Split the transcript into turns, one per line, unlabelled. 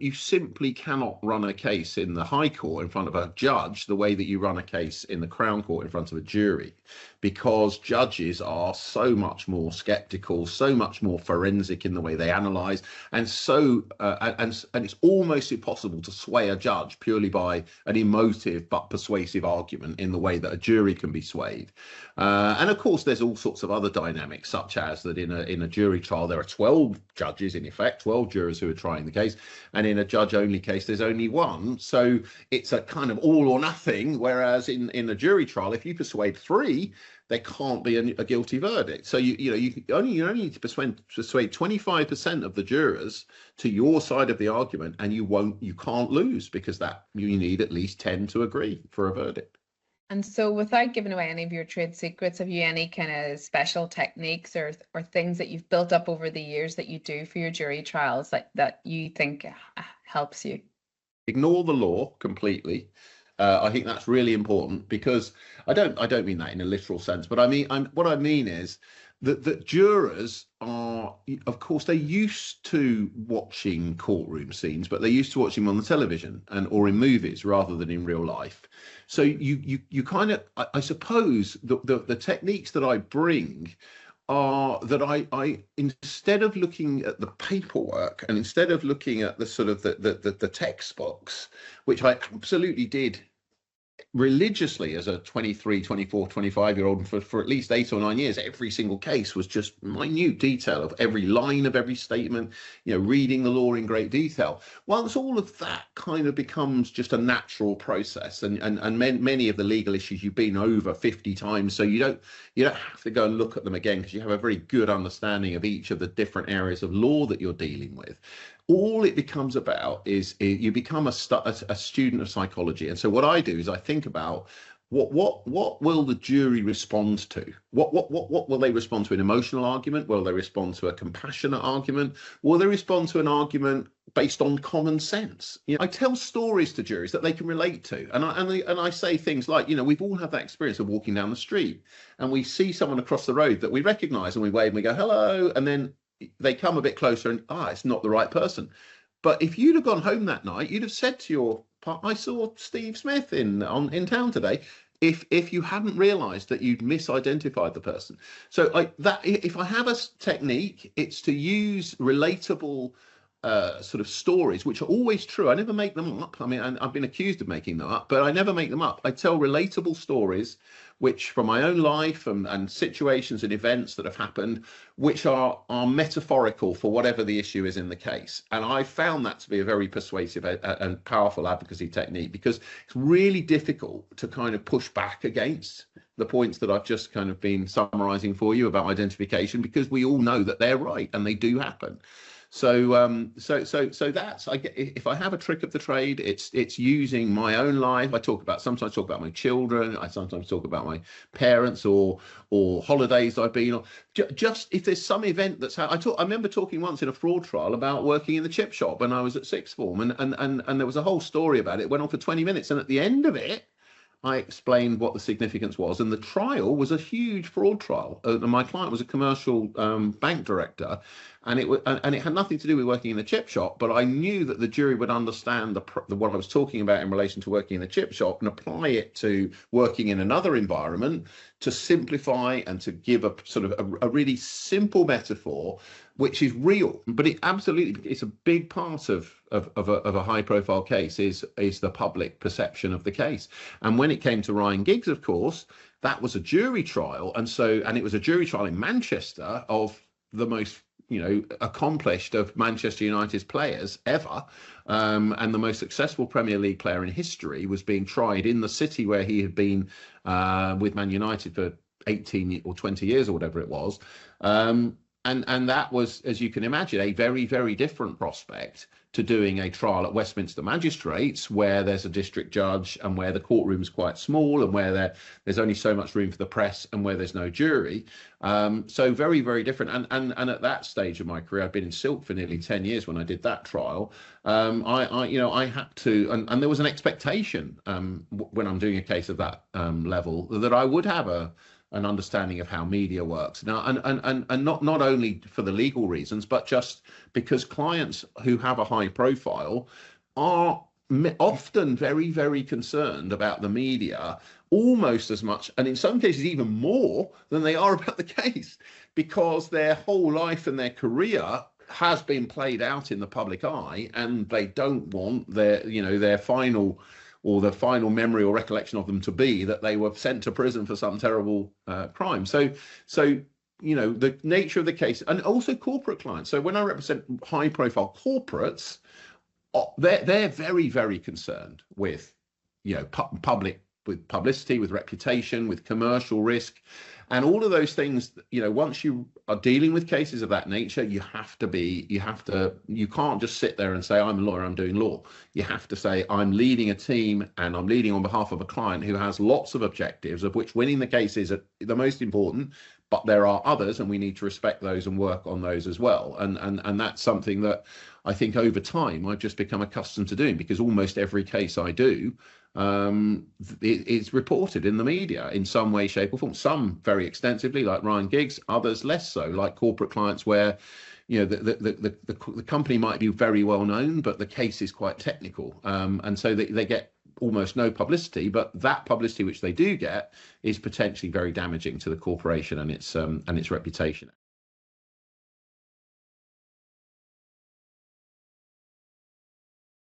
You simply cannot run a case in the High Court in front of a judge the way that you run a case in the Crown Court in front of a jury, because judges are so much more skeptical, so much more forensic in the way they analyse, and it's almost impossible to sway a judge purely by an emotive but persuasive argument in the way that a jury can be swayed. And of course, there's all sorts of other dynamics, such as that in a jury trial there are 12 judges, in effect, 12 jurors who are trying the case, and in a judge-only case there's only one. So it's a kind of all or nothing. Whereas in a jury trial, if you persuade 3, there can't be a guilty verdict. So you only need to persuade 25% of the jurors to your side of the argument, and you can't lose, because that you need at least 10 to agree for a verdict.
And so, without giving away any of your trade secrets, have you any kind of special techniques or things that you've built up over the years that you do for your jury trials that you think helps you?
Ignore the law completely. I think that's really important, because I don't mean that in a literal sense, but what I mean is that jurors are, of course, they're used to watching courtroom scenes, but they're used to watching them on the television or in movies rather than in real life. So you kind of, I suppose, the techniques that I bring are that I instead of looking at the paperwork and instead of looking at the sort of the textbooks, which I absolutely did religiously as a 23, 24, 25-year-old, and for at least 8 or 9 years, every single case was just minute detail of every line of every statement, reading the law in great detail. Once all of that kind of becomes just a natural process, and many of the legal issues you've been over 50 times, so you don't have to go and look at them again, because you have a very good understanding of each of the different areas of law that you're dealing with. All it becomes about is you become a student of psychology. And so what I do is I think about what will the jury respond to? What will they respond to? An emotional argument? Will they respond to a compassionate argument? Will they respond to an argument based on common sense? I tell stories to juries that they can relate to, and I say things like, we've all had that experience of walking down the street and we see someone across the road that we recognise, and we wave and we go hello, and then they come a bit closer and it's not the right person. But if you'd have gone home that night, you'd have said to your partner, I saw Steve Smith in town today, if you hadn't realized that you'd misidentified the person. So if I have a technique, it's to use relatable sort of stories, which are always true. I never make them up. I mean, I've been accused of making them up, but I never make them up. I tell relatable stories, which from my own life and situations and events that have happened, which are metaphorical for whatever the issue is in the case. And I found that to be a very persuasive and powerful advocacy technique, because it's really difficult to kind of push back against the points that I've just kind of been summarizing for you about identification, because we all know that they're right and they do happen. So that's, if I have a trick of the trade, it's using my own life. Sometimes talk about my children. I sometimes talk about my parents or holidays I've been on. Just if there's some event that's I remember talking once in a fraud trial about working in the chip shop when I was at sixth form, and there was a whole story about it. It went on for 20 minutes, and at the end of it, I explained what the significance was, and the trial was a huge fraud trial. My client was a commercial bank director, and it had nothing to do with working in the chip shop. But I knew that the jury would understand what I was talking about in relation to working in the chip shop and apply it to working in another environment, to simplify and to give a sort of a really simple metaphor, which is real. But it's a big part of a high profile case is the public perception of the case. And when it came to Ryan Giggs, of course, that was a jury trial. And it was a jury trial in Manchester of the most accomplished of Manchester United's players ever, and the most successful Premier League player in history was being tried in the city where he had been with Man United for 18 or 20 years or whatever it was. And that was, as you can imagine, a very, very different prospect to doing a trial at Westminster Magistrates, where there's a district judge and where the courtroom's quite small and where there's only so much room for the press and where there's no jury. So very, very different. And at that stage of my career, I'd been in silk for nearly 10 years when I did that trial. I had to, and there was an expectation when I'm doing a case of that level that I would have a an understanding of how media works now, and not only for the legal reasons, but just because clients who have a high profile are often very, very concerned about the media, almost as much, and in some cases even more, than they are about the case, because their whole life and their career has been played out in the public eye, and they don't want their final, or the final memory or recollection of them to be that they were sent to prison for some terrible crime. So the nature of the case, and also corporate clients. So when I represent high profile corporates, they're very, very concerned with with publicity, with reputation, with commercial risk, and all of those things. Once you are dealing with cases of that nature, you can't just sit there and say, I'm a lawyer, I'm doing law. You have to say, I'm leading a team and I'm leading on behalf of a client who has lots of objectives, of which winning the case is the most important, but there are others, and we need to respect those and work on those as well. And that's something that I think over time I've just become accustomed to doing, because almost every case I do it's reported in the media in some way, shape or form. Some very extensively, like Ryan Giggs, others less so, like corporate clients where the company might be very well known, but the case is quite technical, and so they get almost no publicity, but that publicity which they do get is potentially very damaging to the corporation and its reputation.